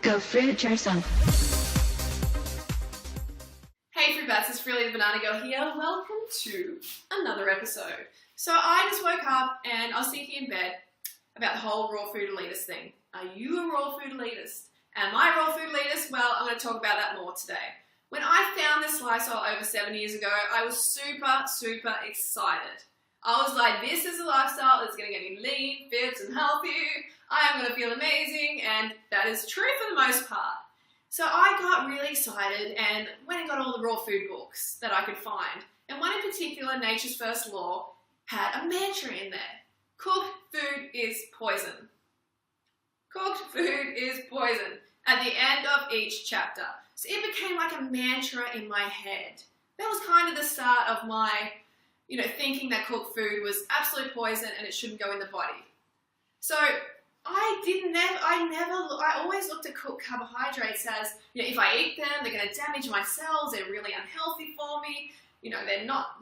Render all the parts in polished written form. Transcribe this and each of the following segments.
Go fruit yourself. Hey fruit bats, it's Freely the Banana Girl here. Welcome to another episode. So I just woke up and I was thinking in bed about the whole raw food elitist thing. Are you a raw food elitist? Am I a raw food elitist? Well, I'm going to talk about that more today. When I found this lifestyle over 7 years ago, I was super excited. I was like, this is a lifestyle that's going to get me lean, fit and healthy. I am going to feel amazing, and that is true for the most part. So I got really excited and went and got all the raw food books that I could find. And one in particular, Nature's First Law, had a mantra in there. Cooked food is poison. Cooked food is poison at the end of each chapter. So it became like a mantra in my head. That was kind of the start of my, thinking that cooked food was absolute poison and it shouldn't go in the body. So I always looked at cooked carbohydrates as, if I eat them, they're going to damage my cells, they're really unhealthy for me, they're not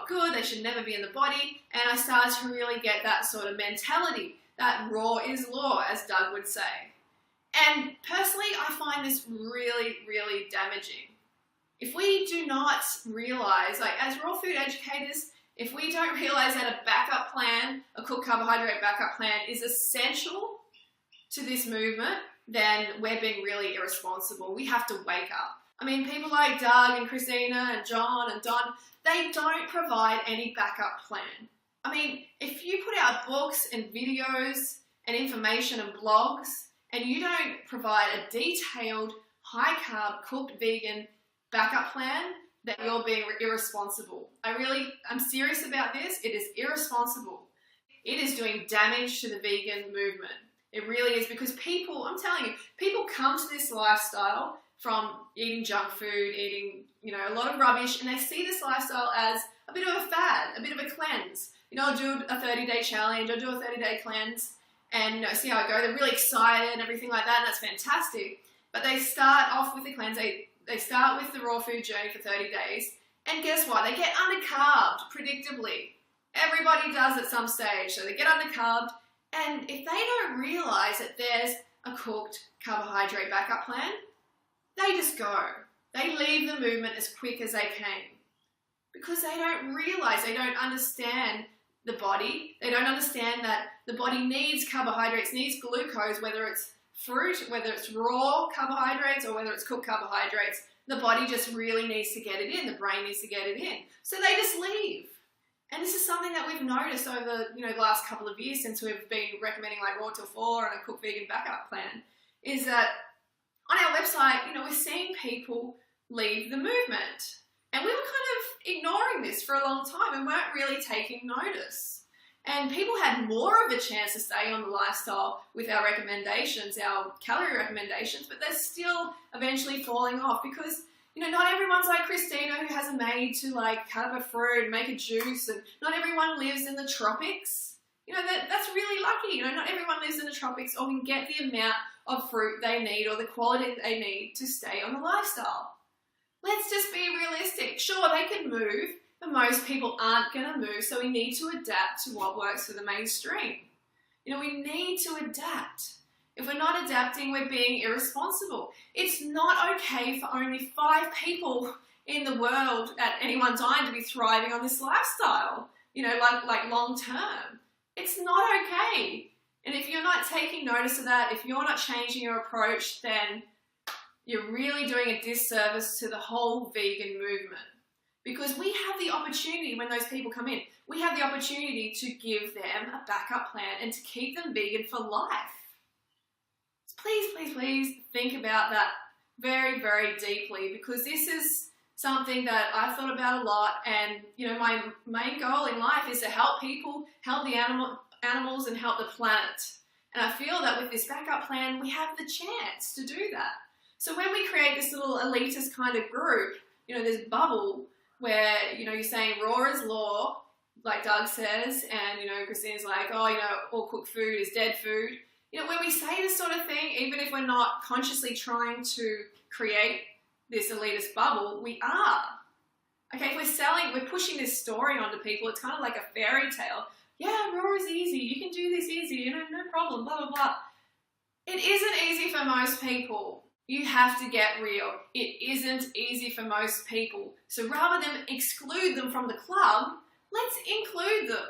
good, they should never be in the body. And I started to really get that sort of mentality, that raw is law, as Doug would say. And personally, I find this really damaging. If we do not realize, as raw food educators, if we don't realize that a backup plan, a cooked carbohydrate backup plan is essential to this movement, then we're being really irresponsible. We have to wake up. I mean, people like Doug and Christina and John and Don, they don't provide any backup plan. I mean, if you put out books and videos and information and blogs, and you don't provide a detailed, high-carb, cooked vegan backup plan, then you're being irresponsible. I'm serious about this. It is irresponsible. It is doing damage to the vegan movement. It really is, because I'm telling you, people come to this lifestyle from eating junk food, eating, a lot of rubbish, and they see this lifestyle as a bit of a fad, a bit of a cleanse. I'll do a 30-day challenge, I'll do a 30-day cleanse, and see how I go. They're really excited and everything like that, and that's fantastic. But they start off with the cleanse. They start with the raw food journey for 30 days, and guess what? They get undercarbed, predictably. Everybody does at some stage, so they get undercarbed, and if they don't realize that there's a cooked carbohydrate backup plan, they just go. They leave the movement as quick as they came, because they don't realize, they don't understand the body. They don't understand that the body needs carbohydrates, needs glucose, whether it's fruit, whether it's raw carbohydrates or whether it's cooked carbohydrates. The body just really needs to get it in. The brain needs to get it in. So they just leave. And this is something that we've noticed over, the last couple of years since we've been recommending like Raw Till 4 and a cooked vegan backup plan, is that on our website, we're seeing people leave the movement. And we were kind of ignoring this for a long time and weren't really taking notice. And people had more of a chance to stay on the lifestyle with our recommendations, our calorie recommendations, but they're still eventually falling off because, not everyone's like Christina who has a maid to cut up a fruit, make a juice, and not everyone lives in the tropics. That's really lucky. Not everyone lives in the tropics or can get the amount of fruit they need or the quality they need to stay on the lifestyle. Let's just be realistic. Sure, they can move, but most people aren't going to move, so we need to adapt to what works for the mainstream. We need to adapt. If we're not adapting, we're being irresponsible. It's not okay for only 5 people in the world at any one time to be thriving on this lifestyle, like long term. It's not okay. And if you're not taking notice of that, if you're not changing your approach, then you're really doing a disservice to the whole vegan movement. Because we have the opportunity, when those people come in, we have the opportunity to give them a backup plan and to keep them vegan for life. Please think about that very deeply, because this is something that I've thought about a lot, and my main goal in life is to help people, help the animals and help the planet. And I feel that with this backup plan, we have the chance to do that. So when we create this little elitist kind of group, this bubble where, you're saying raw is law, like Doug says, and, Christina's like, all cooked food is dead food. When we say this sort of thing, even if we're not consciously trying to create this elitist bubble, we are. Okay, if we're pushing this story onto people, it's kind of like a fairy tale. Yeah, raw is easy, you can do this easy, no problem, blah, blah, blah. It isn't easy for most people. You have to get real. It isn't easy for most people. So rather than exclude them from the club, let's include them.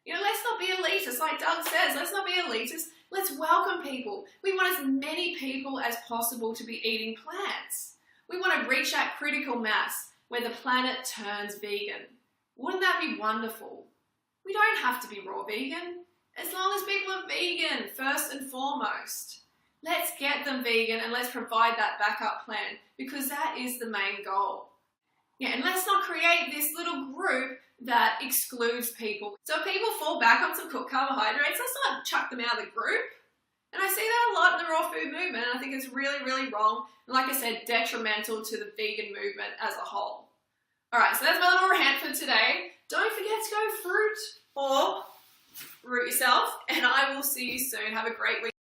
Let's not be elitist, like Doug says. Let's not be elitist. Let's welcome people. We want as many people as possible to be eating plants. We want to reach that critical mass where the planet turns vegan. Wouldn't that be wonderful? We don't have to be raw vegan, as long as people are vegan, first and foremost. Let's get them vegan and let's provide that backup plan, because that is the main goal. And let's not create this little group that excludes people. So if people fall back on some cooked carbohydrates, let's not chuck them out of the group. And I see that a lot in the raw food movement, and I think it's really, really wrong. And like I said, detrimental to the vegan movement as a whole. All right, so that's my little rant for today. Don't forget to go fruit or root yourself, and I will see you soon. Have a great week.